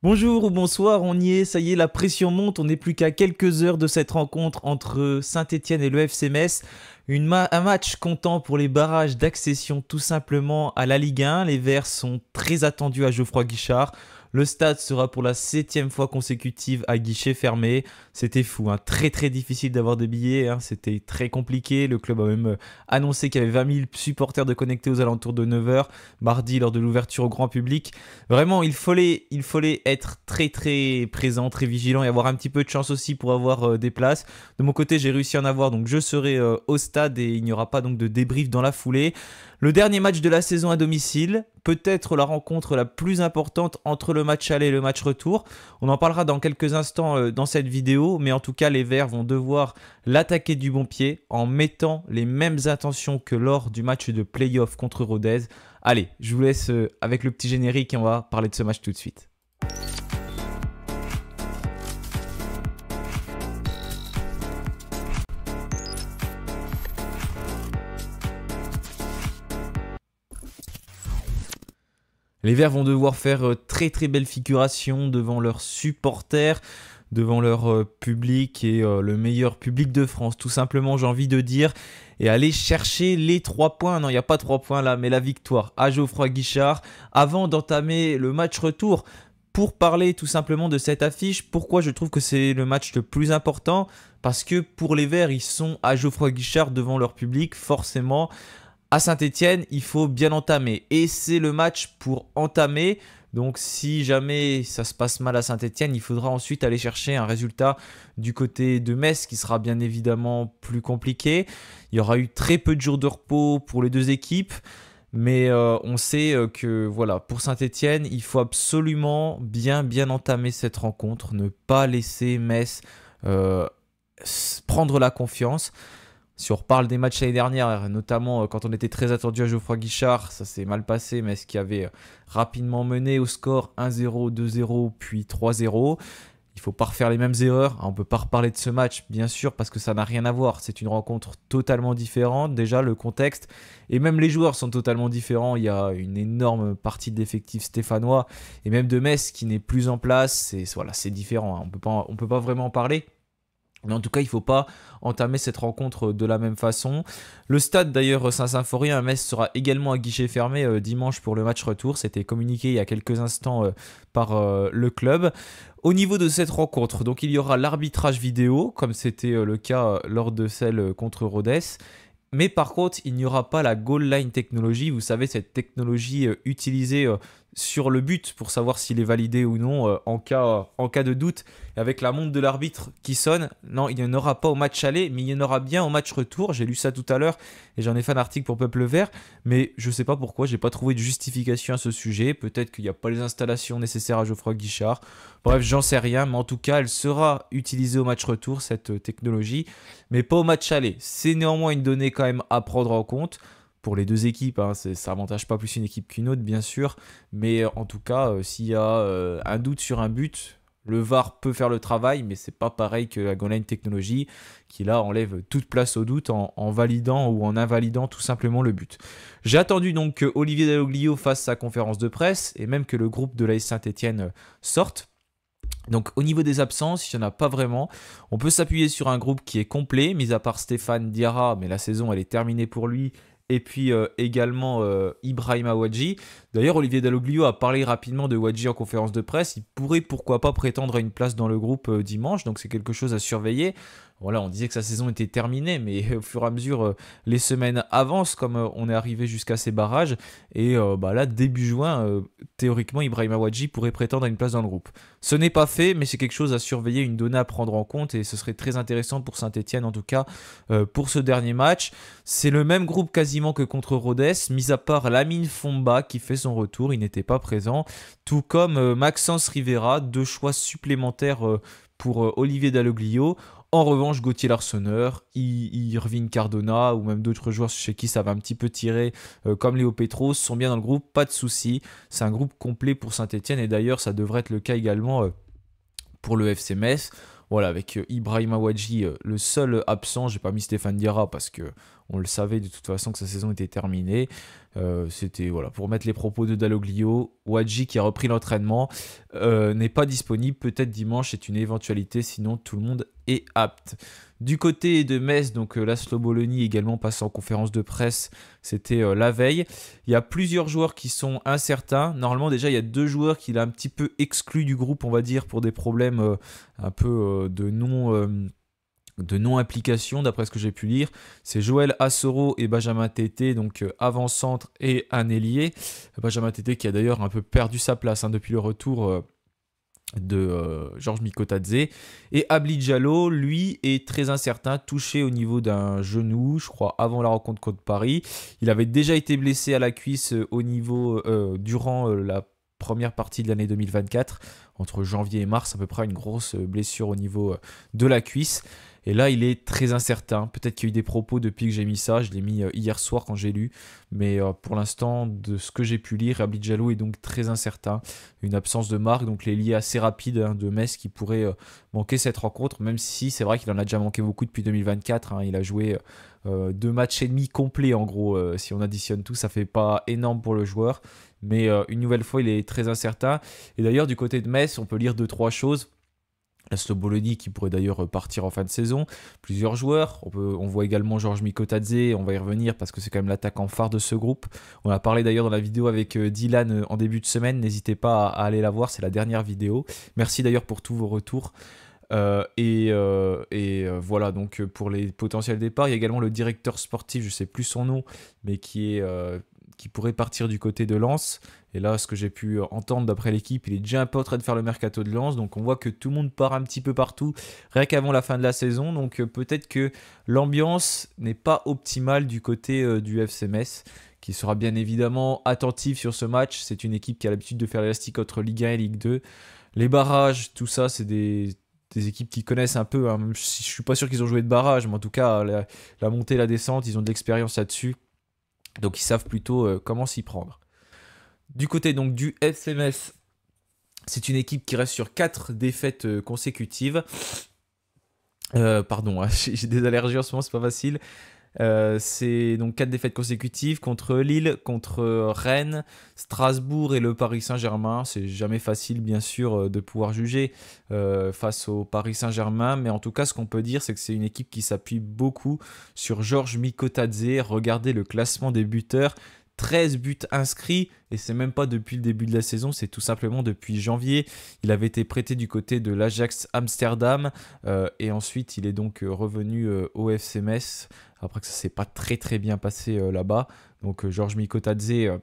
Bonjour ou bonsoir, on y est, ça y est, la pression monte, on n'est plus qu'à quelques heures de cette rencontre entre Saint-Étienne et le FC Metz. Un match comptant pour les barrages d'accession tout simplement à la Ligue 1. Les Verts sont très attendus à Geoffroy Guichard. Le stade sera pour la 7e fois consécutive à guichet fermé. C'était fou, hein. Très difficile d'avoir des billets, hein. C'était très compliqué. Le club a même annoncé qu'il y avait 20 000 supporters de connectés aux alentours de 9 heures mardi lors de l'ouverture au grand public. Vraiment, il fallait être très présent, très vigilant et avoir un petit peu de chance aussi pour avoir des places. De mon côté, j'ai réussi à en avoir, donc je serai au stade et il n'y aura pas donc de débrief dans la foulée. Le dernier match de la saison à domicile, peut-être la rencontre la plus importante entre le match aller et le match retour. On en parlera dans quelques instants dans cette vidéo, mais en tout cas, les Verts vont devoir l'attaquer du bon pied en mettant les mêmes intentions que lors du match de play-off contre Rodez. Allez, je vous laisse avec le petit générique et on va parler de ce match tout de suite. Les Verts vont devoir faire très belle figuration devant leurs supporters, devant leur public et le meilleur public de France, tout simplement, j'ai envie de dire, et aller chercher les 3 points. Non, il n'y a pas 3 points là, mais la victoire à Geoffroy Guichard avant d'entamer le match retour. Pour parler tout simplement de cette affiche, pourquoi je trouve que c'est le match le plus important? Parce que pour les Verts, ils sont à Geoffroy Guichard devant leur public, forcément. À Saint-Étienne, il faut bien entamer. Et c'est le match pour entamer. Donc si jamais ça se passe mal à Saint-Étienne, il faudra ensuite aller chercher un résultat du côté de Metz qui sera bien évidemment plus compliqué. Il y aura eu très peu de jours de repos pour les deux équipes. Mais on sait que voilà, pour Saint-Étienne, il faut absolument bien entamer cette rencontre. Ne pas laisser Metz euh, prendre la confiance. Si on reparle des matchs l'année dernière, notamment quand on était très attendu à Geoffroy Guichard, ça s'est mal passé, mais ce qui avait rapidement mené au score 1-0, 2-0, puis 3-0. Il ne faut pas refaire les mêmes erreurs. On ne peut pas reparler de ce match, bien sûr, parce que ça n'a rien à voir. C'est une rencontre totalement différente. Déjà, le contexte et même les joueurs sont totalement différents. Il y a une énorme partie de l'effectif stéphanois et même de Metz qui n'est plus en place. C'est différent, hein. On peut pas vraiment en parler. Mais en tout cas, il ne faut pas entamer cette rencontre de la même façon. Le stade d'ailleurs Saint-Symphorien à Metz sera également à guichet fermé dimanche pour le match retour. C'était communiqué il y a quelques instants par le club. Au niveau de cette rencontre, donc il y aura l'arbitrage vidéo, comme c'était le cas lors de celle contre Rodez. Mais par contre, il n'y aura pas la goal line technologie. Vous savez, cette technologie utilisée sur le but pour savoir s'il est validé ou non en cas de doute. Et avec la montre de l'arbitre qui sonne, non, il n'y en aura pas au match aller, mais il y en aura bien au match retour. J'ai lu ça tout à l'heure et j'en ai fait un article pour Peuple Vert. Mais je ne sais pas pourquoi, j'ai pas trouvé de justification à ce sujet. Peut-être qu'il n'y a pas les installations nécessaires à Geoffroy Guichard. Bref, j'en sais rien, mais en tout cas, elle sera utilisée au match retour, cette technologie, mais pas au match aller. C'est néanmoins une donnée quand même à prendre en compte pour les deux équipes, hein. Ça n'avantage pas plus une équipe qu'une autre, bien sûr, mais en tout cas, s'il y a un doute sur un but, le VAR peut faire le travail, mais c'est pas pareil que la goal line technologie qui là enlève toute place au doute en validant ou en invalidant tout simplement le but. J'ai attendu donc que Olivier Dalloglio fasse sa conférence de presse et même que le groupe de l'AS Saint-Étienne sorte. Donc au niveau des absences, il n'y en a pas vraiment. On peut s'appuyer sur un groupe qui est complet, mis à part Stéphane Diarra, mais la saison elle est terminée pour lui. Et puis également Ibrahima Wadji. D'ailleurs, Olivier Dalloglio a parlé rapidement de Wadji en conférence de presse. Il pourrait pourquoi pas prétendre à une place dans le groupe dimanche, donc c'est quelque chose à surveiller. Voilà, on disait que sa saison était terminée, mais au fur et à mesure, les semaines avancent comme on est arrivé jusqu'à ces barrages. Et là, début juin, théoriquement, Ibrahima Wadji pourrait prétendre à une place dans le groupe. Ce n'est pas fait, mais c'est quelque chose à surveiller, une donnée à prendre en compte, et ce serait très intéressant pour Saint-Étienne, en tout cas, pour ce dernier match. C'est le même groupe quasiment que contre Rodez, mis à part Lamine Fomba qui fait son retour, il n'était pas présent, tout comme Maxence Rivera, 2 choix supplémentaires pour Olivier Dalloglio. En revanche, Gauthier Larsonneur, Irving Cardona ou même d'autres joueurs chez qui ça va un petit peu tirer, comme Léo Petros, sont bien dans le groupe, pas de souci. C'est un groupe complet pour Saint-Étienne et d'ailleurs ça devrait être le cas également pour le FC Metz. Voilà, avec Ibrahima Wadji, le seul absent. J'ai pas mis Stéphane Diarra parce que on le savait de toute façon que sa saison était terminée. C'était voilà, pour mettre les propos de Dalloglio. Wadji qui a repris l'entraînement n'est pas disponible. Peut-être dimanche, c'est une éventualité. Sinon, tout le monde est apte. Du côté de Metz, donc Laszlo Bologna également passe en conférence de presse. C'était la veille. Il y a plusieurs joueurs qui sont incertains. Normalement, déjà, il y a 2 joueurs qu'il a un petit peu exclus du groupe, on va dire, pour des problèmes un peu de non-implication, d'après ce que j'ai pu lire. C'est Joël Assoro et Benjamin Tété, donc avant-centre et un ailier. Benjamin Tété qui a d'ailleurs un peu perdu sa place depuis le retour de Georges Mikotadze. Et Abli Diallo, lui, est très incertain, touché au niveau d'un genou, je crois, avant la rencontre contre Paris. Il avait déjà été blessé à la cuisse au niveau durant la première partie de l'année 2024, entre janvier et mars, à peu près une grosse blessure au niveau de la cuisse. Et là, il est très incertain. Peut-être qu'il y a eu des propos depuis que j'ai mis ça. Je l'ai mis hier soir quand j'ai lu. Mais pour l'instant, de ce que j'ai pu lire, Abli Diallo est donc très incertain. Une absence de marque, donc les liés assez rapides de Metz qui pourraient manquer cette rencontre. Même si c'est vrai qu'il en a déjà manqué beaucoup depuis 2024. Il a joué 2 matchs et demi complets en gros. Si on additionne tout, ça fait pas énorme pour le joueur. Mais une nouvelle fois, il est très incertain. Et d'ailleurs, du côté de Metz, on peut lire 2-3 choses. Laszlo Bologna qui pourrait d'ailleurs partir en fin de saison. Plusieurs joueurs. On voit également Georges Mikotadze. On va y revenir parce que c'est quand même l'attaquant phare de ce groupe. On a parlé d'ailleurs dans la vidéo avec Dylan en début de semaine. N'hésitez pas à aller la voir. C'est la dernière vidéo. Merci d'ailleurs pour tous vos retours. Voilà, donc pour les potentiels départs, il y a également le directeur sportif, je ne sais plus son nom, mais qui pourrait partir du côté de Lens. Et là, ce que j'ai pu entendre d'après l'équipe, il est déjà un peu en train de faire le mercato de Lens. Donc on voit que tout le monde part un petit peu partout, rien qu'avant la fin de la saison. Donc peut-être que l'ambiance n'est pas optimale du côté du FC Metz, qui sera bien évidemment attentif sur ce match. C'est une équipe qui a l'habitude de faire l'élastique entre Ligue 1 et Ligue 2. Les barrages, tout ça, c'est des équipes qui connaissent un peu. Même si je suis pas sûr qu'ils ont joué de barrage, mais en tout cas, la montée et la descente, ils ont de l'expérience là-dessus. Donc ils savent plutôt comment s'y prendre. Du côté donc du FC Metz, c'est une équipe qui reste sur 4 défaites consécutives. Pardon, j'ai des allergies en ce moment, c'est pas facile. C'est donc 4 défaites consécutives contre Lille, contre Rennes, Strasbourg et le Paris Saint-Germain. C'est jamais facile bien sûr de pouvoir juger face au Paris Saint-Germain, mais en tout cas ce qu'on peut dire c'est que c'est une équipe qui s'appuie beaucoup sur Georges Mikotadze. Regardez le classement des buteurs. 13 buts inscrits, et c'est même pas depuis le début de la saison, c'est tout simplement depuis janvier. Il avait été prêté du côté de l'Ajax Amsterdam, et ensuite il est donc revenu au FC Metz, après que ça s'est pas très bien passé là-bas. Donc Georges Mikotadze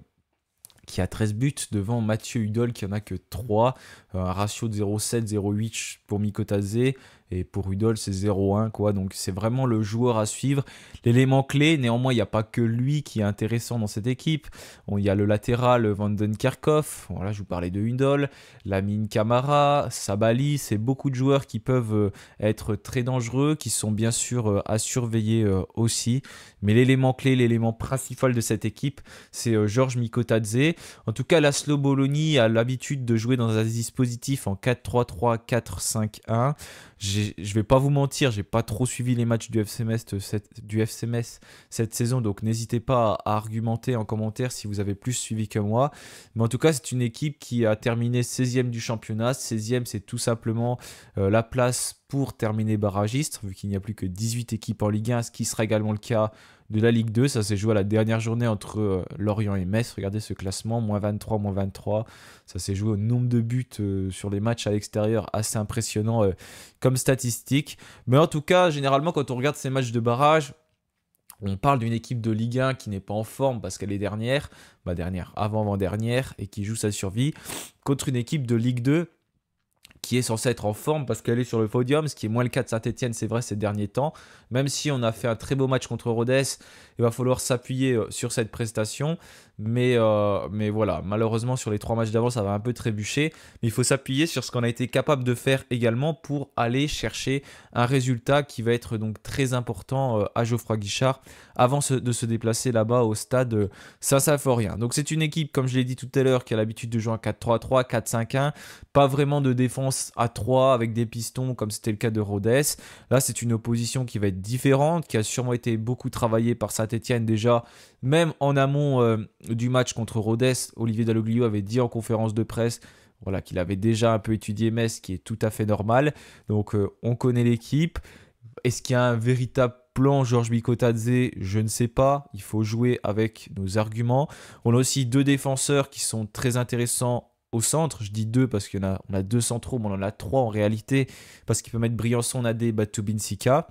qui a 13 buts devant Mathieu Hudol qui en a que 3, un ratio de 0,7, 0,8 pour Mikotadze, et pour Hudol c'est 0,1 quoi, donc c'est vraiment le joueur à suivre, l'élément clé. Néanmoins il n'y a pas que lui qui est intéressant dans cette équipe. Il y a le latéral Vanden Kerkhoff, voilà, je vous parlais de Hudol, Lamine Camara, Sabali, c'est beaucoup de joueurs qui peuvent être très dangereux, qui sont bien sûr à surveiller aussi, mais l'élément clé, l'élément principal de cette équipe c'est Georges Mikotadze. En tout cas Laszlo Bologna a l'habitude de jouer dans un dispositif en 4-3-3, 4-5-1. Je vais pas vous mentir, j'ai pas trop suivi les matchs du FC Metz cette saison, donc n'hésitez pas à argumenter en commentaire si vous avez plus suivi que moi. Mais en tout cas, c'est une équipe qui a terminé 16e du championnat. 16e, c'est tout simplement la place pour terminer barragiste, vu qu'il n'y a plus que 18 équipes en Ligue 1, ce qui sera également le cas de la Ligue 2. Ça s'est joué à la dernière journée entre Lorient et Metz. Regardez ce classement, -23, -23. Ça s'est joué au nombre de buts sur les matchs à l'extérieur, assez impressionnant comme statistique. Mais en tout cas, généralement, quand on regarde ces matchs de barrage, on parle d'une équipe de Ligue 1 qui n'est pas en forme parce qu'elle est dernière, avant-dernière, et qui joue sa survie, contre une équipe de Ligue 2 qui est censée être en forme parce qu'elle est sur le podium, ce qui est moins le cas de Saint-Etienne, c'est vrai, ces derniers temps. Même si on a fait un très beau match contre Rodez, il va falloir s'appuyer sur cette prestation. mais voilà, malheureusement sur les 3 matchs d'avant ça va un peu trébucher, mais il faut s'appuyer sur ce qu'on a été capable de faire également pour aller chercher un résultat qui va être donc très important à Geoffroy Guichard avant de se déplacer là-bas au stade Saint-Symphorien. Donc c'est une équipe, comme je l'ai dit tout à l'heure, qui a l'habitude de jouer en 4-3-3, 4-5-1, pas vraiment de défense à 3 avec des pistons comme c'était le cas de Rodez. Là c'est une opposition qui va être différente, qui a sûrement été beaucoup travaillée par Saint-Etienne déjà, même en amont du match contre Rodez. Olivier Dalloglio avait dit en conférence de presse voilà, qu'il avait déjà un peu étudié Metz, qui est tout à fait normal. Donc on connaît l'équipe. Est-ce qu'il y a un véritable plan Georges Bicotadze? Je ne sais pas. Il faut jouer avec nos arguments. On a aussi 2 défenseurs qui sont très intéressants au centre. Je dis 2 parce qu'on a 2 centraux, mais on en a 3 en réalité, parce qu'il peut mettre Briançon, Nadé, Batoubin Sika.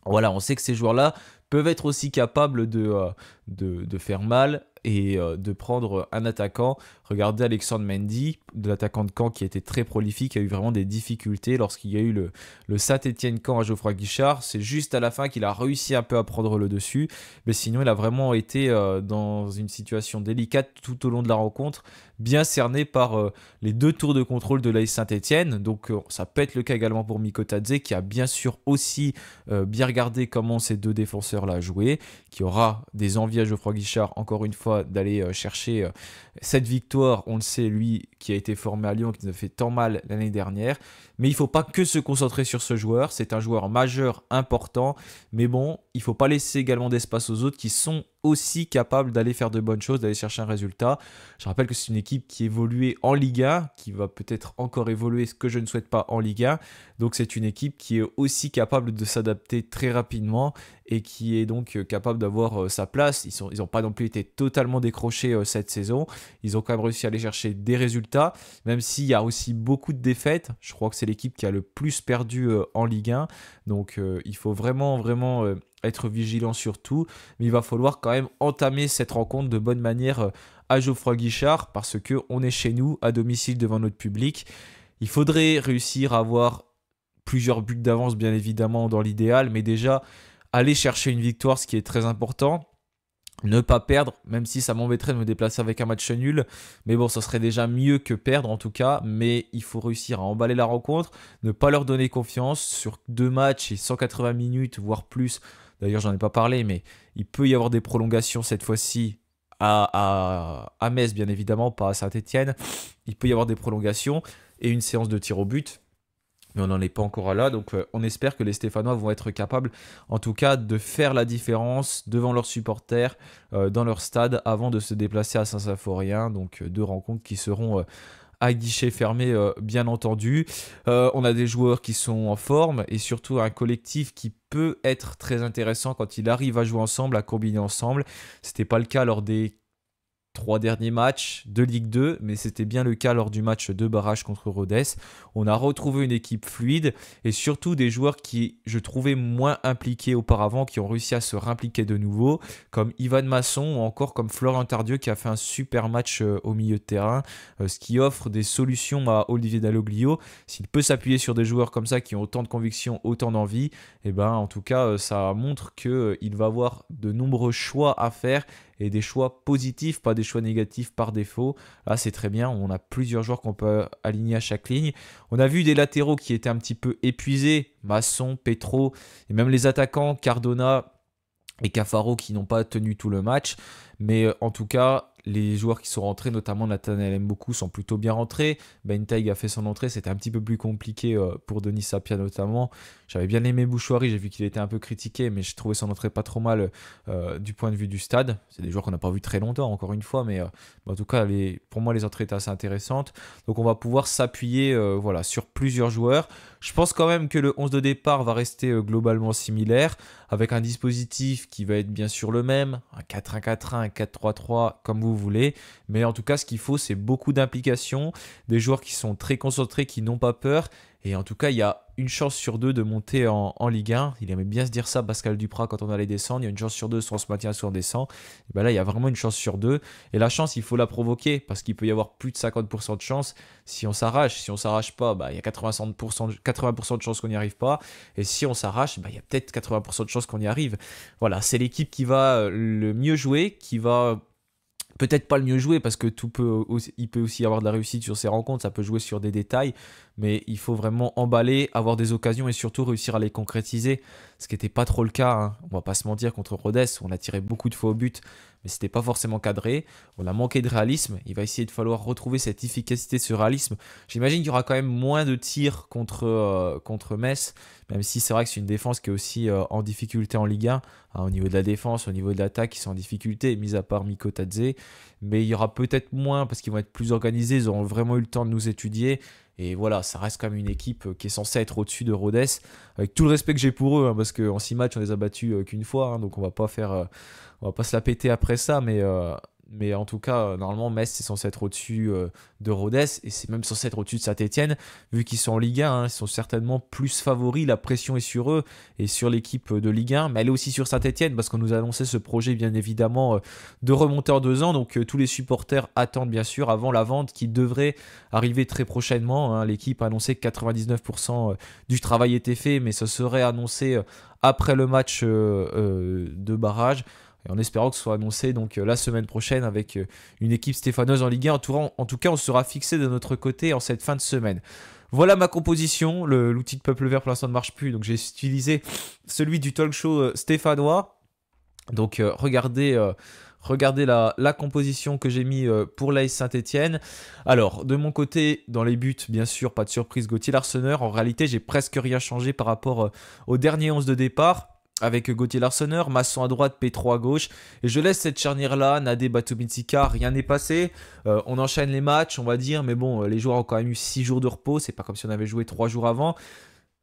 Voilà, on sait que ces joueurs-là peuvent être aussi capables de faire mal et de prendre un attaquant. Regardez Alexandre Mendy, de l'attaquant de Caen qui a été très prolifique, a eu vraiment des difficultés lorsqu'il y a eu le Saint-Étienne-Caen à Geoffroy Guichard. C'est juste à la fin qu'il a réussi un peu à prendre le dessus, mais sinon il a vraiment été dans une situation délicate tout au long de la rencontre, bien cerné par les 2 tours de contrôle de l'AS Saint-Étienne. Donc ça peut être le cas également pour Mikotadze, qui a bien sûr aussi bien regardé comment ces 2 défenseurs-là jouaient, qui aura des envies à Geoffroy Guichard, encore une fois, d'aller chercher cette victoire. On le sait, lui qui a été formé à Lyon, qui nous a fait tant mal l'année dernière. Mais il ne faut pas que se concentrer sur ce joueur. C'est un joueur majeur, important. Mais bon, il ne faut pas laisser également d'espace aux autres qui sont aussi capables d'aller faire de bonnes choses, d'aller chercher un résultat. Je rappelle que c'est une équipe qui évoluait en Ligue 1, qui va peut-être encore évoluer, ce que je ne souhaite pas en Ligue 1. Donc c'est une équipe qui est aussi capable de s'adapter très rapidement et qui est donc capable d'avoir sa place. Ils n'ont pas non plus été totalement décrochés cette saison. Ils ont quand même réussi à aller chercher des résultats, même s'il y a aussi beaucoup de défaites. Je crois que c'est l'équipe qui a le plus perdu en Ligue 1. Donc il faut vraiment être vigilant sur tout, mais il va falloir quand même entamer cette rencontre de bonne manière à Geoffroy Guichard, parce qu'on est chez nous, à domicile devant notre public. Il faudrait réussir à avoir plusieurs buts d'avance, bien évidemment, dans l'idéal, mais déjà, aller chercher une victoire, ce qui est très important. Ne pas perdre, même si ça m'embêterait de me déplacer avec un match nul. Mais bon, ça serait déjà mieux que perdre en tout cas. Mais il faut réussir à emballer la rencontre, ne pas leur donner confiance sur 2 matchs et 180 minutes, voire plus. D'ailleurs, j'en ai pas parlé, mais il peut y avoir des prolongations cette fois-ci à Metz, bien évidemment, pas à Saint-Etienne. Il peut y avoir des prolongations et une séance de tir au but. Mais on n'en est pas encore là, donc on espère que les Stéphanois vont être capables, en tout cas, de faire la différence devant leurs supporters, dans leur stade, avant de se déplacer à Saint-Symphorien. Donc 2 rencontres qui seront à guichet fermé, bien entendu. On a des joueurs qui sont en forme et surtout un collectif qui peut être très intéressant quand il arrive à jouer ensemble, à combiner ensemble. C'était pas le cas lors des 3 derniers matchs de Ligue 2, mais c'était bien le cas lors du match de barrage contre Rodez. On a retrouvé une équipe fluide et surtout des joueurs qui, je trouvais, moins impliqués auparavant, qui ont réussi à se réimpliquer de nouveau, comme Ivan Masson ou encore comme Florent Tardieu qui a fait un super match au milieu de terrain, ce qui offre des solutions à Olivier Dalloglio. S'il peut s'appuyer sur des joueurs comme ça qui ont autant de conviction, autant d'envie, et ben en tout cas ça montre qu'il va avoir de nombreux choix à faire et des choix positifs, pas des choix négatifs par défaut. Là, c'est très bien. On a plusieurs joueurs qu'on peut aligner à chaque ligne. On a vu des latéraux qui étaient un petit peu épuisés, Masson, Petro, et même les attaquants, Cardona et Cafaro, qui n'ont pas tenu tout le match. Mais en tout cas, les joueurs qui sont rentrés, notamment Nathanaël Mboukou, sont plutôt bien rentrés. Benteig a fait son entrée, c'était un petit peu plus compliqué pour Denis Sapia notamment. J'avais bien aimé Bouchouari, j'ai vu qu'il était un peu critiqué, mais j'ai trouvé son entrée pas trop mal du point de vue du stade. C'est des joueurs qu'on n'a pas vu très longtemps, encore une fois, mais en tout cas, pour moi, les entrées étaient assez intéressantes. Donc on va pouvoir s'appuyer voilà, sur plusieurs joueurs. Je pense quand même que le 11 de départ va rester globalement similaire, avec un dispositif qui va être bien sûr le même, un 4-1-4-1, un 4-3-3, comme vous voulez. Mais en tout cas, ce qu'il faut, c'est beaucoup d'implication, des joueurs qui sont très concentrés, qui n'ont pas peur. Et en tout cas, il y a une chance sur 2 de monter en Ligue 1. Il aimait bien se dire ça, Pascal Duprat, quand on allait descendre. Il y a une chance sur 2, soit on se maintient, soit on descend. Et ben là, il y a vraiment une chance sur 2. Et la chance, il faut la provoquer, parce qu'il peut y avoir plus de 50% de chance si on s'arrache. Si on ne s'arrache pas, il y a 80% de chance qu'on n'y arrive pas. Et si on s'arrache, il y a peut-être 80% de chance qu'on y arrive. Voilà, c'est l'équipe qui va le mieux jouer, qui va peut-être pas le mieux jouer parce que il peut aussi y avoir de la réussite sur ces rencontres, ça peut jouer sur des détails, mais il faut vraiment emballer, avoir des occasions et surtout réussir à les concrétiser, ce qui n'était pas trop le cas, hein. On va pas se mentir, contre Rodez, on a tiré beaucoup de fois au but, mais c'était pas forcément cadré, on a manqué de réalisme, il va essayer de falloir retrouver cette efficacité, ce réalisme. J'imagine qu'il y aura quand même moins de tirs contre Metz, même si c'est vrai que c'est une défense qui est aussi en difficulté en Ligue 1, hein, au niveau de la défense, au niveau de l'attaque, ils sont en difficulté, mis à part Miko Tadze. Mais il y aura peut-être moins parce qu'ils vont être plus organisés, ils auront vraiment eu le temps de nous étudier. Et voilà, ça reste quand même une équipe qui est censée être au-dessus de Rodez, avec tout le respect que j'ai pour eux, hein, parce qu'en 6 matchs, on les a battus qu'une fois, hein, donc on va pas se la péter après ça, mais en tout cas, normalement, Metz c'est censé être au-dessus de Rodez, et c'est même censé être au-dessus de Saint-Etienne, vu qu'ils sont en Ligue 1, hein, ils sont certainement plus favoris, la pression est sur eux et sur l'équipe de Ligue 1, mais elle est aussi sur Saint-Etienne, parce qu'on nous a annoncé ce projet, bien évidemment, de remonter en 2 ans, donc tous les supporters attendent, bien sûr, avant la vente qui devrait arriver très prochainement, hein. L'équipe a annoncé que 99% du travail était fait, mais ce serait annoncé après le match de barrage, et en espérant que ce soit annoncé donc la semaine prochaine avec une équipe stéphanoise en Ligue 1. En tout cas, on sera fixé de notre côté en cette fin de semaine. Voilà ma composition. L'outil de Peuple Vert pour l'instant ne marche plus, donc j'ai utilisé celui du talk show stéphanois. Donc regardez la composition que j'ai mis pour l'AS Saint-Etienne. Alors, de mon côté, dans les buts, bien sûr, pas de surprise, Gauthier Larsonneur. En réalité, j'ai presque rien changé par rapport au dernier 11 de départ, avec Gauthier Larsonneur, Masson à droite, Petro à gauche. Et je laisse cette charnière-là, Nadé, Batoumitsika, rien n'est passé. On enchaîne les matchs, on va dire, mais bon, les joueurs ont quand même eu 6 jours de repos, c'est pas comme si on avait joué 3 jours avant.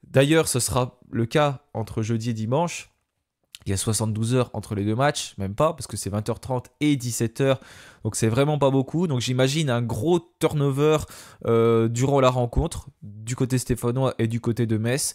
D'ailleurs, ce sera le cas entre jeudi et dimanche. Il y a 72 heures entre les deux matchs, même pas, parce que c'est 20h30 et 17h, donc c'est vraiment pas beaucoup. Donc j'imagine un gros turnover durant la rencontre, du côté stéphanois et du côté de Metz.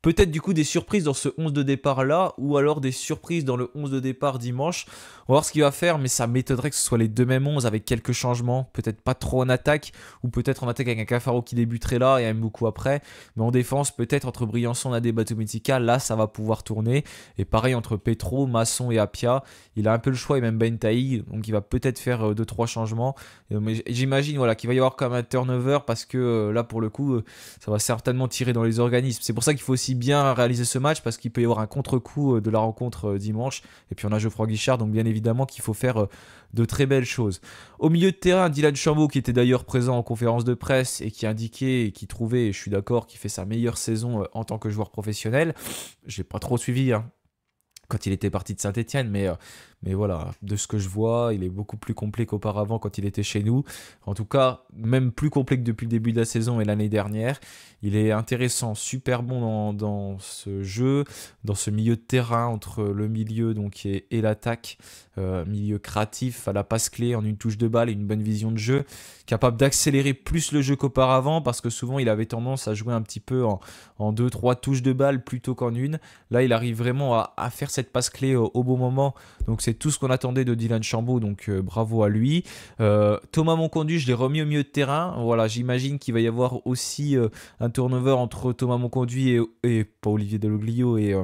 Peut-être du coup des surprises dans ce 11 de départ là, ou alors des surprises dans le 11 de départ dimanche. On va voir ce qu'il va faire, mais ça m'étonnerait que ce soit les deux mêmes 11 avec quelques changements. Peut-être pas trop en attaque, ou peut-être en attaque avec un Cafaro qui débuterait là et même beaucoup après. Mais en défense, peut-être entre Briançon, Nadé, Batoumitsika, là ça va pouvoir tourner. Et pareil entre Petro, Masson et Apia. Il a un peu le choix et même Bentaï, donc il va peut-être faire 2-3 changements. Mais j'imagine voilà, qu'il va y avoir quand même un turnover parce que là pour le coup, ça va certainement tirer dans les organismes. C'est pour ça qu'il faut aussi bien réaliser ce match parce qu'il peut y avoir un contre-coup de la rencontre dimanche. Et puis on a Geoffroy Guichard, donc bien évidemment qu'il faut faire de très belles choses. Au milieu de terrain, Dylan Chambaud qui était d'ailleurs présent en conférence de presse et qui indiquait et qui trouvait, et je suis d'accord, qu'il fait sa meilleure saison en tant que joueur professionnel. Je l'ai pas trop suivi, hein, quand il était parti de Saint-Etienne, mais voilà, de ce que je vois, il est beaucoup plus complet qu'auparavant quand il était chez nous. En tout cas, même plus complet que depuis le début de la saison et l'année dernière. Il est intéressant, super bon dans ce jeu, dans ce milieu de terrain entre le milieu donc, et l'attaque, milieu créatif à la passe clé en une touche de balle et une bonne vision de jeu, capable d'accélérer plus le jeu qu'auparavant parce que souvent il avait tendance à jouer un petit peu en 2-3 touches de balle plutôt qu'en une. Là, il arrive vraiment à faire cette passe clé au bon moment. Donc c'est tout ce qu'on attendait de Dylan Chambaud, donc bravo à lui. Thomas Monconduit, je l'ai remis au milieu de terrain. Voilà, j'imagine qu'il va y avoir aussi un turnover entre Thomas Monconduit et pas Olivier Deloglio et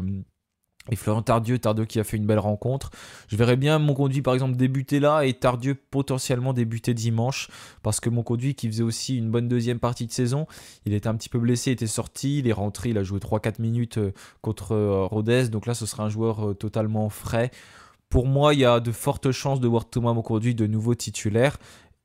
Florian Tardieu qui a fait une belle rencontre. Je verrais bien Monconduit par exemple débuter là et Tardieu potentiellement débuter dimanche parce que Monconduit qui faisait aussi une bonne deuxième partie de saison, il était un petit peu blessé, il était sorti, il est rentré, il a joué 3-4 minutes contre Rodez, donc là ce sera un joueur totalement frais. Pour moi, il y a de fortes chances de voir Thomas Monconduit de nouveau titulaire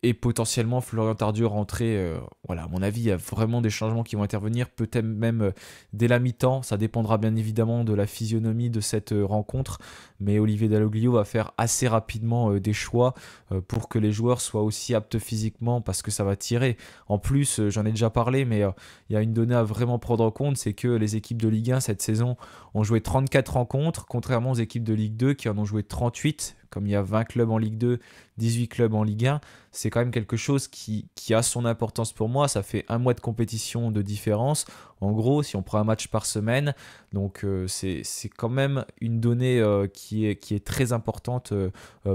et potentiellement Florian Tardieu rentrer. Voilà, à mon avis, il y a vraiment des changements qui vont intervenir, peut-être même dès la mi-temps. Ça dépendra bien évidemment de la physionomie de cette rencontre, mais Olivier Dalloglio va faire assez rapidement des choix pour que les joueurs soient aussi aptes physiquement parce que ça va tirer. En plus, j'en ai déjà parlé, mais il y a une donnée à vraiment prendre en compte, c'est que les équipes de Ligue 1 cette saison ont joué 34 rencontres, contrairement aux équipes de Ligue 2 qui en ont joué 38. Comme il y a 20 clubs en Ligue 2, 18 clubs en Ligue 1, c'est quand même quelque chose qui a son importance pour moi. Ça fait un mois de compétition de différence. en gros, si on prend un match par semaine. Donc c'est quand même une donnée qui est très importante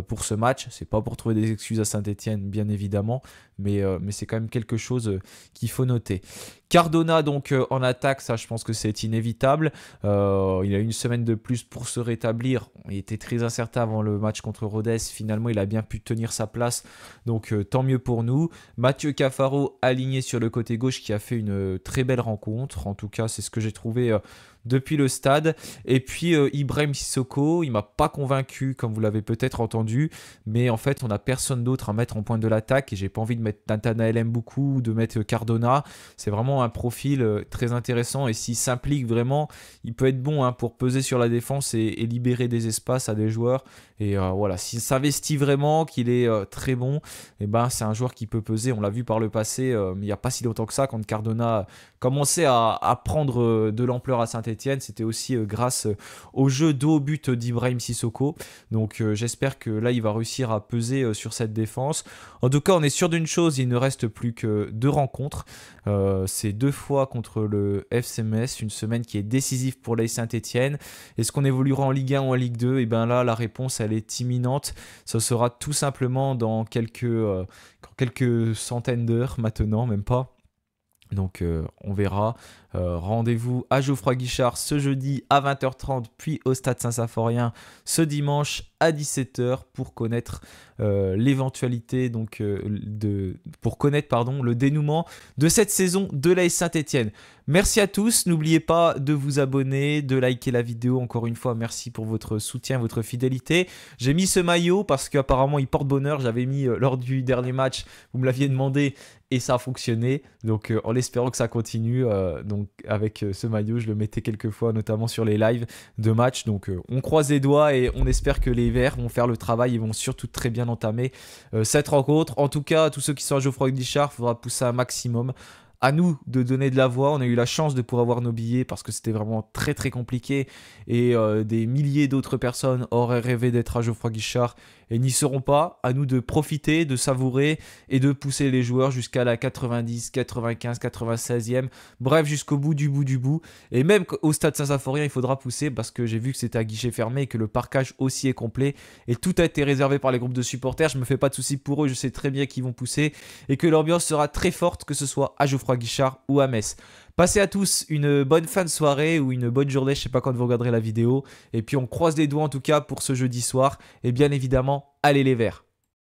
pour ce match. C'est pas pour trouver des excuses à Saint-Etienne, bien évidemment, mais c'est quand même quelque chose qu'il faut noter. Cardona donc en attaque, ça je pense que c'est inévitable. Il a une semaine de plus pour se rétablir. Il était très incertain avant le match contre Rodez. Finalement, il a bien pu tenir sa place. Donc tant mieux pour nous. Mathieu Cafaro aligné sur le côté gauche qui a fait une très belle rencontre. En tout cas, c'est ce que j'ai trouvé depuis le stade. Et puis Ibrahim Sissoko, il m'a pas convaincu comme vous l'avez peut-être entendu, mais en fait on n'a personne d'autre à mettre en pointe de l'attaque et j'ai pas envie de mettre Nathanael Mboukou ou de mettre Cardona. C'est vraiment un profil très intéressant et s'il s'implique vraiment, il peut être bon pour peser sur la défense et libérer des espaces à des joueurs. Et voilà, s'il s'investit vraiment, qu'il est très bon, et ben c'est un joueur qui peut peser. On l'a vu par le passé, mais il n'y a pas si longtemps que ça, quand Cardona commençait à prendre de l'ampleur à Saint-Etienne. C'était aussi grâce au jeu dos au but d'Ibrahim Sissoko. Donc j'espère que là, il va réussir à peser sur cette défense. En tout cas, on est sûr d'une chose, il ne reste plus que 2 rencontres. C'est 2 fois contre le FC Metz, une semaine qui est décisive pour l'AS Saint-Etienne. Est-ce qu'on évoluera en Ligue 1 ou en Ligue 2? Et bien là, la réponse, elle est imminente. Ce sera tout simplement dans quelques centaines d'heures maintenant, même pas. Donc on verra. Rendez-vous à Geoffroy Guichard ce jeudi à 20h30, puis au Stade Saint-Symphorien ce dimanche à 17h pour connaître l'éventualité, donc pour connaître le dénouement de cette saison de l'AS Saint-Etienne. Merci à tous, n'oubliez pas de vous abonner, de liker la vidéo. Encore une fois, merci pour votre soutien, votre fidélité. J'ai mis ce maillot parce qu'apparemment il porte bonheur. J'avais mis lors du dernier match, vous me l'aviez demandé et ça a fonctionné. Donc en espérant que ça continue, donc avec ce maillot, je le mettais quelques fois, notamment sur les lives de match. Donc on croise les doigts et on espère que les Verts vont faire le travail et vont surtout très bien entamer cette rencontre. En tout cas, tous ceux qui sont à Geoffroy Guichard, il faudra pousser un maximum. À nous de donner de la voix. On a eu la chance de pouvoir avoir nos billets parce que c'était vraiment très très compliqué et des milliers d'autres personnes auraient rêvé d'être à Geoffroy Guichard et n'y seront pas. À nous de profiter, de savourer et de pousser les joueurs jusqu'à la 90, 95, 96e, bref jusqu'au bout du bout du bout. Et même au Stade Saint-Symphorien, il faudra pousser parce que j'ai vu que c'était à guichet fermé et que le parquage aussi est complet et tout a été réservé par les groupes de supporters. Je me fais pas de soucis pour eux, je sais très bien qu'ils vont pousser et que l'ambiance sera très forte, que ce soit à Geoffroy Guichard ou à Metz. Passez à tous une bonne fin de soirée ou une bonne journée, je sais pas quand vous regarderez la vidéo. Et puis on croise les doigts en tout cas pour ce jeudi soir. Et bien évidemment, allez les Verts!